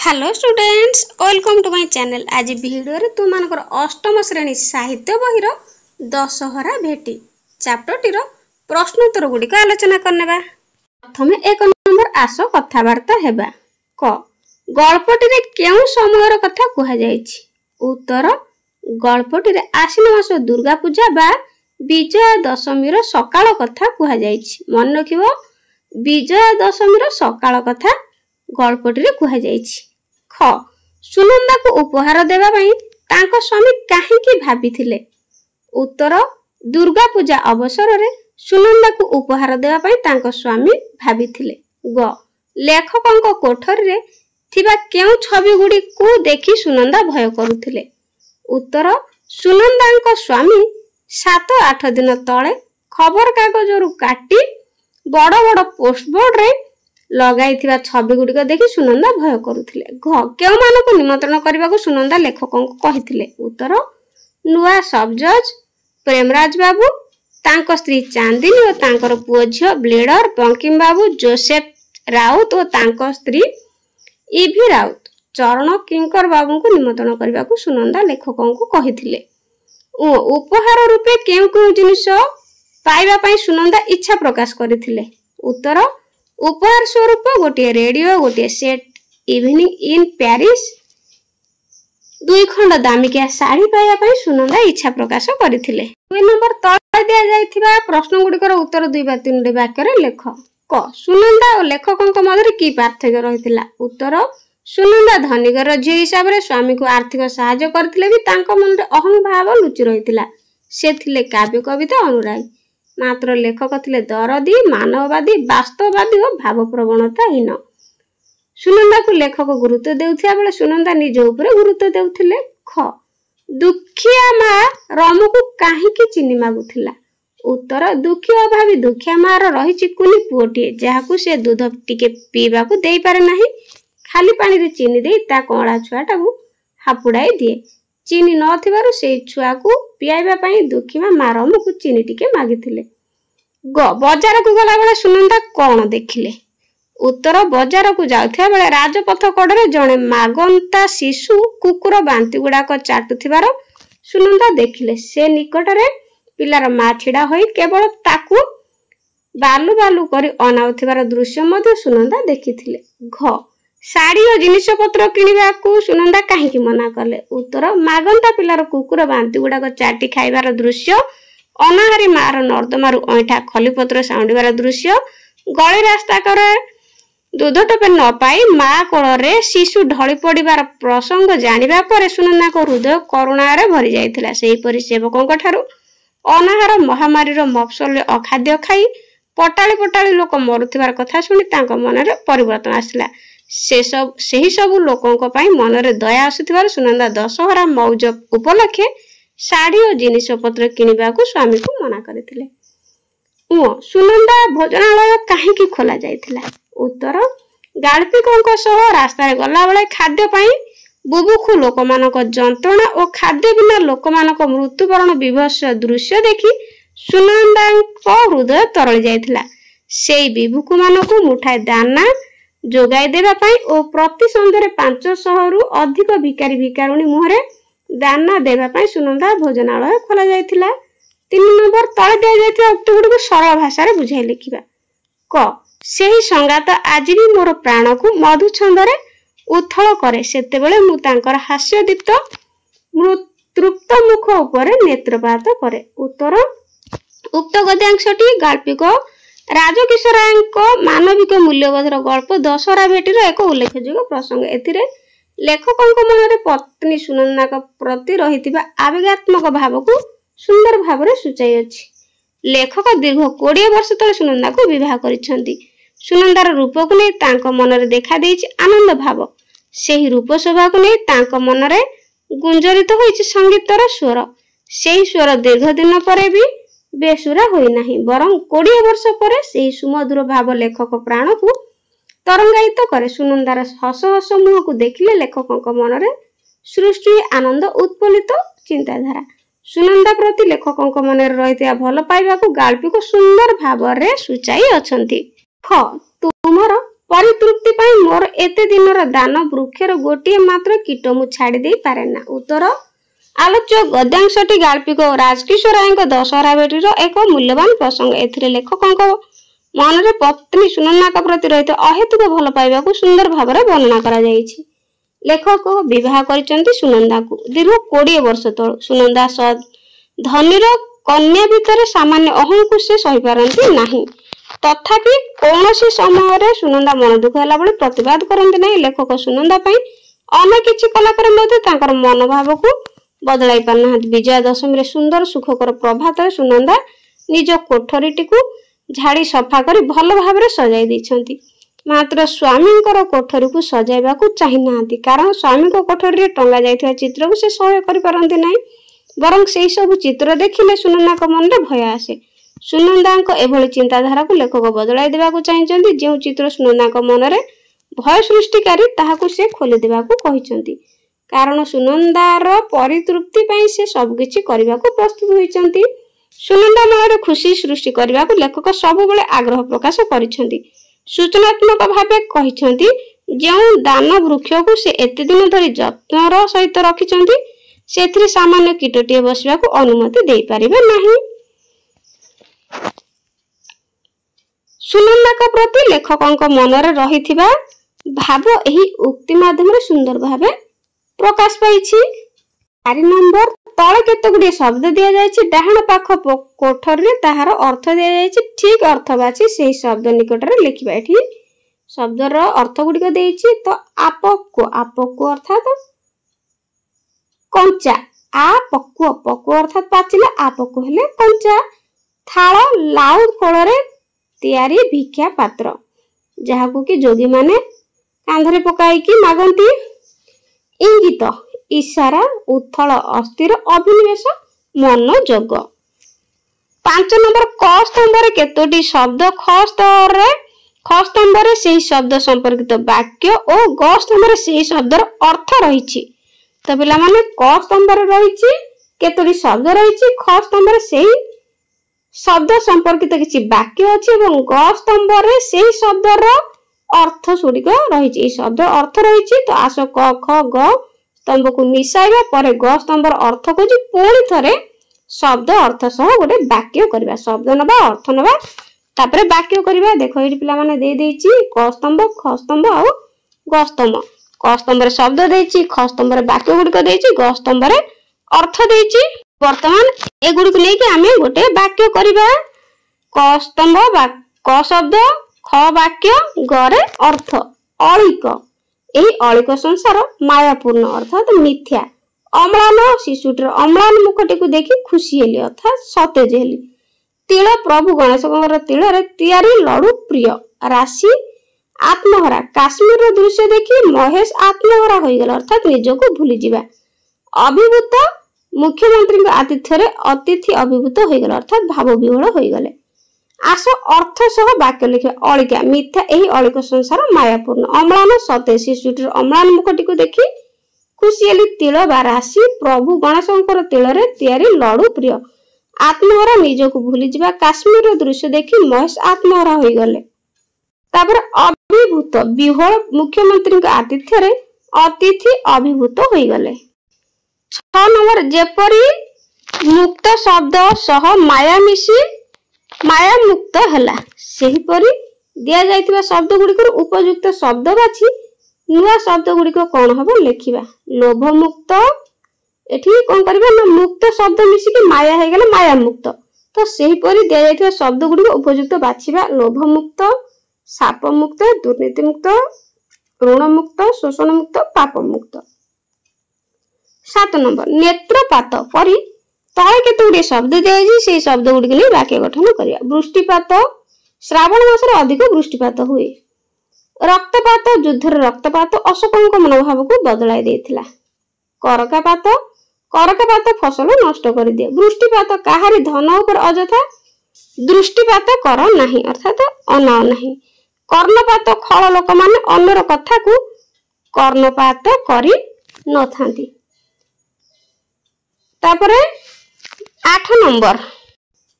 Hello students welcome to my channel. आज video रे तुम मानकर अष्टम श्रेणी साहित्य बहिर दशहरा भेटी चैप्टर टीर प्रश्नोत्तर गुडी का आलोचना करनेबा। प्रथमे एक नंबर आस कथावार्ता हेबा। क गल्पटी रे केउ समयर कथा कुहा जायछि? उत्तर गल्पटी रे आश्विन मास दुर्गा पूजा बा विजया दशमी रो सकाळ कथा कुहा जायछि। मन रखिबो विजया दशमी रो सकाळ कथा गल्पटी रे कुहा जायछि। ख सुनंदा को उपहार देबा पई तांको स्वामी काहेकि भाबिथिले? उत्तर दुर्गा पूजा अवसर रे सुनंदा को उपहार देबा पई तांको स्वामी भाबिथिले। ग लेखकंको कोठरी रे थिबा केउ छवि गुडी को देखि सुनंदा भय करूथिले? उत्तर सुनंदांको स्वामी 7-8 दिन तळे खबर कागजरु काटी बड़ बड़ पोस्टबोर्ड रे लगाइथिबा छवि गुडी को देखि सुनंदा भय करूथिले। घ केउ मानको निमंत्रण करबा को सुनंदा लेखकंको कहिथिले? उत्तर नुआ सब जज प्रेमराज बाबू, तांको स्त्री चांदिनी और तांकर पुओ झियो ब्लेडर बंकिम बाबू, जोसेफ राउत और तांको स्त्री इभी राउत, चरण किंकर बाबू को निमंत्रण करबा को सुनंदा लेखकंको कहिथिले। उपहार रूपे केउ केउ जिनिस पाइबा पई सुनंदा इच्छा प्रकाश करिथिले? उत्तर उपहार स्वरूप गोटे रेडियो, गोटे सेट इवनिंग इन पेरिस, 2 खंड दामिकिया साड़ी पाइबा पई सुनंदा इच्छा प्रकाश करिथिले। 2 नंबर तळे दिया जायथिबा प्रश्न गुडिकर उत्तर 2 बा 3 वाक्य रे लेख। क सुनंदा और लेखकंक मधुर की पार्थक्य रहितिला? उत्तर सुनंदा धनीगर झियो हिसाब रे स्वामी को आर्थिक सहायता करथिले भी तांको मन रे अहं भाव लुचि रहितिला। से थिले काव्य कविता अनुरागी, मात्र लेखक थिले दरदी, मानववादी, वास्तववादी और भाव प्रवणताहीन। सुनंदा को लेखक गुरुत्व देउथिया बेले सुनंदा निज उपरे गुरुत्व देउथिले। ख दुखिया मा रमु को काहेकि चिनी मागुथिला? उत्तर दुखी अभावी दुखिया मार रहिछि कुनी पुओटिए जाहाकू से दूध टिके पीबा को देई पारे नाही, खाली पानी रे चीनी देई ता कोळा छुआटा को हापुडाई दिए। चीनी न थिबारु से छुआ को पियाइबा पई दुखी मा रमु को चीनी टिके मागिथिले। ग बाजार को गला बेले सुनंदा कोन देखिले? उत्तर बाजार को जाउथिया बेले राजपथ कड़े जणे मागंता शिशु कुकुर बांती गुडा को चाटुथिबार सुनंदा देखिले। से निकट रे पिलार मा छिडा होई केवल ताकू बालू बालू करी अनाउथिबार दृश्य मध्ये सुनंदा देखिथिले। घ साड़ी और जिनिस पत्र किनिबा को सुनंदा काहेकि मना कले? उत्तर मागंता पिलार कुकुर बांती गुडा को चाटी खाइबार दृश्य, अनाहारी मार नर्दमारु ऐठा खलीपत्र साउंडीबार दृश्य, गली रास्ता करे दूध टपे न पाई मा कोଳରେ शिशु ढଳି पड़िबार प्रसंग जानिबा परे सुनंदा को हृदय करुणा रे भरि जाइथिला। सेही परि सेवकंक ठारू अनाहार महामारी रो मफसल अखाद्य खाई पटाली पटाली लोक मरुथिबार कथा सुनी तांको मन रे परिवर्तन आसिला। सेही सब लोकंक पई मन रे दया आसुथिबार सुनंदा दशहरा मौज उपलक्षे साड़ी और जिनिस पत्र किनिबा को स्वामी को मना करथिले। सुनंदा भोजनालय काहेकि खोला जायथिला? उत्तर गाल्पिकंक सह रास्ता रे गला बेले खाद्य पई बुबुखु लोकमानक जंत्रणा और खाद्य बिना लोकमानक मृत्युवरण विभत्स दृश्य देखि सुनंदांक हृदय तरଳି जायथिला। सेई बिभुखु मानकु मुठाए दाना जोगाई देबा पई और प्रति संध्यारे 500 रु अधिक भिकारी भिकारुणी मुहरे दाना देबा पई सुनंदा भोजनालय खोला जायथिला। 3 नंबर तळे दिया जायथिबा उक्त गुडी को सरल भाषा रे बुझाई लिखिबा। क सेही संगात आज भी मोर प्राण को मधु छंदरे उथल करे, सेते बेले मु तांकर हास्यदीप्त तृप्त मुख ऊपर नेत्रपात करे। उत्तर उक्त गद्यांशटी गाल्पिक राजकिशोरायଙ୍କ मानविक मूल्यबोधर गल्प दशहरा भेटीर एक उल्लेखयोग्य प्रसंग। एथिरे लेखकंक मनरे पत्नी सुनंदा प्रति रहितिबा आवेगात्मक भाव को सुंदर भाव रे सुचाई अछि। लेखक दीर्घ 20 वर्ष तले सुनंदा को विवाह करिसंती। सुनंदार रूप को नै तांको मनरे देखा देछि आनंद भाव। सेही रूप शोभा को नै तांको मनरे गुंजरित होइछि संगीतर स्वर। सेही स्वर दीर्घ दिन परे भी बेसुरा होई नाही, बरं 20 वर्ष परे सेही सुमधुर भाव लेखक प्राण को तरंगायित करे। सुनंदार हस हस मुह को देखिले लेखकंक मनरे सृष्टि आनंद उत्पलित चिंताधारा। सुनंदा प्रति लेखकंक मनरे रहितिया भल पाइबा को गाल्पिक सुंदर भाव रे सुचाई अछंती। ख तुमर परितृप्ति पाई मोर एते दिनर दान वृक्षर गोटे मात्र कीट मु छाड़ी दे पारे ना। उत्तर आलोच्य गद्यांशटी गाल्पिक राजकिशोर राय दशहरा भेटीर एक मूल्यवान प्रसंग। एथिरे लेखकଙ୍କ मनरे पत्नी सुनंदा प्रति रहित अहेतुक भल पाइबा को सुंदर भाव वर्णना करा जायछि। लेखक विवाह करिसंती सुनंदा को दीर्घ 20 वर्ष तळ। सुनंदा धनीर कन्या भितर सामान्य अहं को से सही पारंती नाही, तथापि कौनसी समय रे सुनंदा मन दुख होला बळे प्रतिवाद करंती नाही। लेखक सुनंदा पई अनेक किछि कला पर मध्ये तांकर मनोभाव को बदलाई पारना। विजया दशमी रे सुंदर सुखकर प्रभात रे सुनंदा निज कोठरीटी को झाड़ी सफा करी भल भाव रे सजाई दैछंती। मात्र स्वामी कोठरी को सजाइबा को चाहि नांती, कारण स्वामी कोठरी रे टंगा जाइथिबा चित्र को से सहय करि पारंती नाही। बरं सेही सब चित्र देखिले सुनंदा को मन रे भय आसे। सुनंदा एभली चिंताधारा को लेखक बदलाई देबा को चाहिचंती। जे चित्र सुनंदा को मन रे भय सृष्टिकारी ताहाकू से खोली देबा को कहिचंती, कारण सुनंदार परितृप्ति पई से सब किछि करबा को प्रस्तुत होइचंती। सुनंदा मन खुशी सृष्टि करबा को लेखक सब बेले आग्रह प्रकाश करिसंती। सूचनात्मक भावे कहिसंती जे दान वृक्ष को से एते दिन धरि जत्नर सहित रखिसंती सेथिरे सामान्य कीटटिए बसिबा को अनुमति देई परिबे नाही। सुनंदा का प्रति लेखकଙ୍କ मनरे रहिथिबा भाव एही उक्ति माध्यम रे सुंदर भावे प्रकाश पाइछि। 4 नंबर तळे केते गुडी शब्द दिया जायछि। डाहण पाख कोठर रे ताहार अर्थ दिया जायछि। ठीक अर्थ बाछि सेही शब्द निकट रे लिखिबा। एठी शब्द रो अर्थ गुडी को देइछि। तो आपको अर्थात कंचा, पक्व अर्थात पाचिला, आपको हेले कंचा। थाळ लाउ फळ रे तयारी भिक्षा पात्र, जहाकू कि जोगी माने कांधरे पकाई कि मागंती। इंगित इशारा, उथल अस्थिर अभिनिवेश, मनोजोग। 5 नंबर क स्तंभ रे केतोटी शब्द ख स्तंभ रे सेही शब्द संपर्कित वाक्य और ग स्तंभ रे सेही शब्दर अर्थ रहिछि। तो पिला माने क स्तंभ रे रहिछि केतोटी शब्द रहिछि, ख स्तंभ रे सेही शब्द संपर्कित किछि वाक्य अछि एवं ग स्तंभ रे सेही शब्दर अर्थ सुडिक रहिछि। ए शब्द अर्थ रहिछि। तो आस क ख ग स्तंभ को मिसाइबा परे ग स्तंभर अर्थ को जी पुणी थरे शब्द अर्थ सह गोटे वाक्य करबा। शब्द नबा अर्थ नबा तापरे वाक्य करबा। देखो एठी पिला माने दे देछि क स्तंभ, ख स्तंभ और ग स्तंभ। क स्तंभ रे शब्द देछि, ख स्तंभ रे वाक्य गुडी को देछि, ग स्तंभ रे अर्थ देछि। वर्तमान ए गुडी को लेके हमें गोटे वाक्य करबा। क स्तंभ क शब्द, ख वाक्य, ग रे अर्थ। अळिक, एही अळिक संसार मायापूर्ण अर्थात मिथ्या। अम्लान शिशुटर अम्लान मुखटी को देखि खुशी हेली अर्थात सतेज हेली। तिल प्रभु गणेशଙ୍କର तिଳରେ ତିଆରି लडू प्रिय। राशि आत्महरा, काश्मीर दृश्य देखि महेश आत्महरा होइगला अर्थात निजको भूली जिबा। अभिभूत, मुख्यमंत्री आतिथ्य रे अतिथि अभिभूत होइगला अर्थात भाव विह्वल होइगले। आस अर्थ सह वाक्य लिखे। अळिका मिथ्या, एही अळिक संसार मायापूर्ण। अम्लान सतेज, शिशुटर अम्लान मुखटी को देखि खुशी हेली। तिल बा राशि, प्रभु गणेशଙ୍କର तिଳରେ ତିଆରି लडू प्रिय। आत्महरा, निजको भूली जिबा। काश्मीर दृश्य देखि महेश आत्महरा होइगले। तापर अभिभूत, विह्वल, मुख्यमंत्री आतिथ्य रे अतिथि अभिभूत होइगले। 6 नंबर जेपरी मुक्त शब्द सह माया मिसी माया मुक्त हला, सेही परी दिया जाइतिबा शब्द गुडी उपयुक्त शब्द बाछि नुआ शब्द गुडी कोन हबो लेखिबा। लोभ मुक्त, एठी कोन करबा ना मुक्त शब्द मिसी कि माया हे गेले माया मुक्त। तो सेही परी दिया जाइतिबा शब्द गुडी उपयुक्त बाछिबा। लोभ मुक्त, साप मुक्त, दुर्नीति मुक्त, ऋण मुक्त, शोषण मुक्त, पाप मुक्त। 7 नंबर नेत्रपात परी तळे केते गुडी शब्द दियाजी से शब्द गुडी के वाक्य गठन करिया। वृष्टिपात, श्रावण मास रे अधिक वृष्टिपात हुए। रक्तपात, युद्धर रक्तपात अशोकଙ୍କ मनोभाव को बदलाई देथिला। करकापात, करकापात फसल नष्ट कर दिए। वृष्टिपात, काहारी धन ऊपर अजथा दृष्टिपात कर नाही अर्थात अनाओ नाही। कर्णपात, खळ लोक माने अन्यर कथा को कर्णपात करी न थांती। तापरे 8 नंबर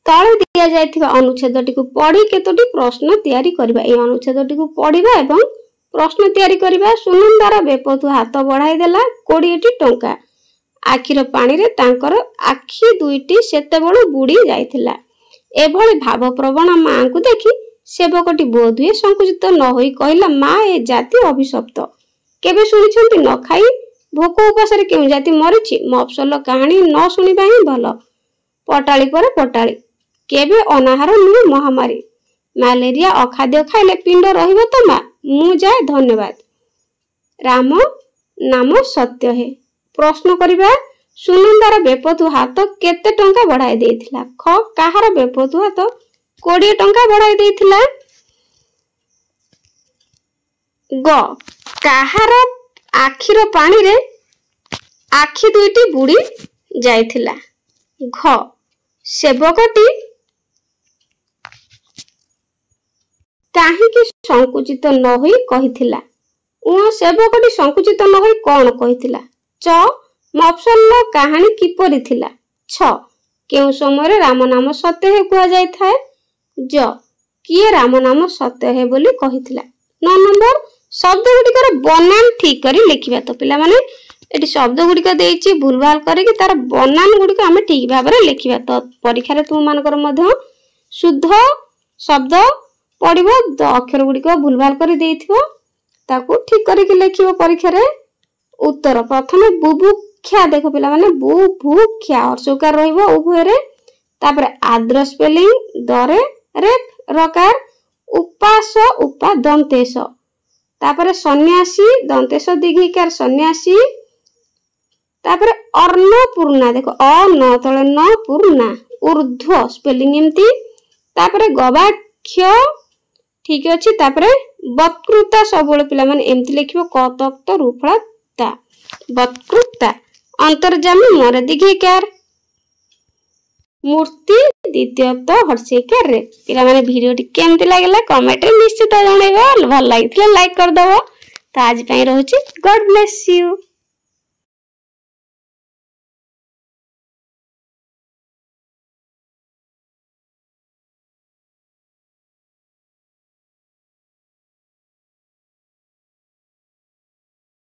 तले दिया जाइथिबा अनुच्छेदटी को पढ़ी केतोटी प्रश्न तैयारी करिबा। ए अनुच्छेदटी को पढ़िबा एवं प्रश्न तैयारी करिबा। सुनंदार बेपथु हाथ बढ़ाई देला 20 टंका। आखिर पानी रे तांकर आखि दुईटी सेतेबेलु बुड़ी जाइथिला। एभली भावप्रवण मां को देखि सेवकटी बोधुए संकुचित न होई कहिला, मां ए जाति अभिशप्त। केबे सुनिछंती न खाई भोक उपास रे केउ जाति मरिछि? मफसल कहानी न सुनिबा ही भल। पटाली पर पटाली केबे अनाहार नुहे महामारी। मलेरिया अखाद्य खाइले पिंड रहिबो तो मा मु जाए धन्यवाद। राम नाम सत्य है। प्रश्न करिबा। सुनंदार बेपथु हाथ केते टंका बढ़ाई देइथिला? ख काहार बेपथु हाथ 20 टंका बढ़ाई देइथिला? ग काहार आखिर पानी रे आखि दुईटी बुड़ी जाइथिला? घ सेवकटी काहीकि संकुचित न होई कहिथिला? उ सेवकटी संकुचित न होई कोन कहिथिला? च मफसल कहानी किपरि थिला? छ केउ समय रे राम नाम सत्य है कुआ जाय थाए? ज किए राम नाम सत्य है बोली कहिथिला? 9 नंबर शब्द गुडिकर बनान ठीक करी लिखिबा। तो पिला माने एटी शब्द गुडिक देइछि भूल भाल करी कि तार बनान गुडिक हमें ठीक भाबरे लिखिबा। तो परीक्षा रे तुम मानकर मध्य शुद्ध शब्द पढ़िबो। अक्षर गुडिक भूल भाल करी देइथिबो ताकू ठीक करी कि लिखिबो परीक्षा रे। उत्तर प्रथमे बुभुक्षा देखो पिला माने बुभुक्षा हर्षकार रहिबो उभय रे। तापर आद्र स्पेलिंग दरे रे रकार उपास उपा दंतेश। तापर सन्यासी दंतेश दीर्घिकार सन्यासी। तापर अर्णपूर्णा देखो अ न तळे न पूर्णा ऊर्ध्व स्पेलिंग एम्ति। तापर गवाक्ष ठीक अछि। तापर वक्तृता सबले पिला माने एम्ति लिखिबो क तक्त रूपता वक्तृता। अंतर्जामी मोर दीर्घिकार मूर्ति द्वितीयत हर्षिकार रे। पिला माने वीडियो टी केमति लागला कमेंट रे निश्चित जणाइबो। भल लागितले लाइक कर दबो। तो आज पई रहउची गॉड ब्लेस यू।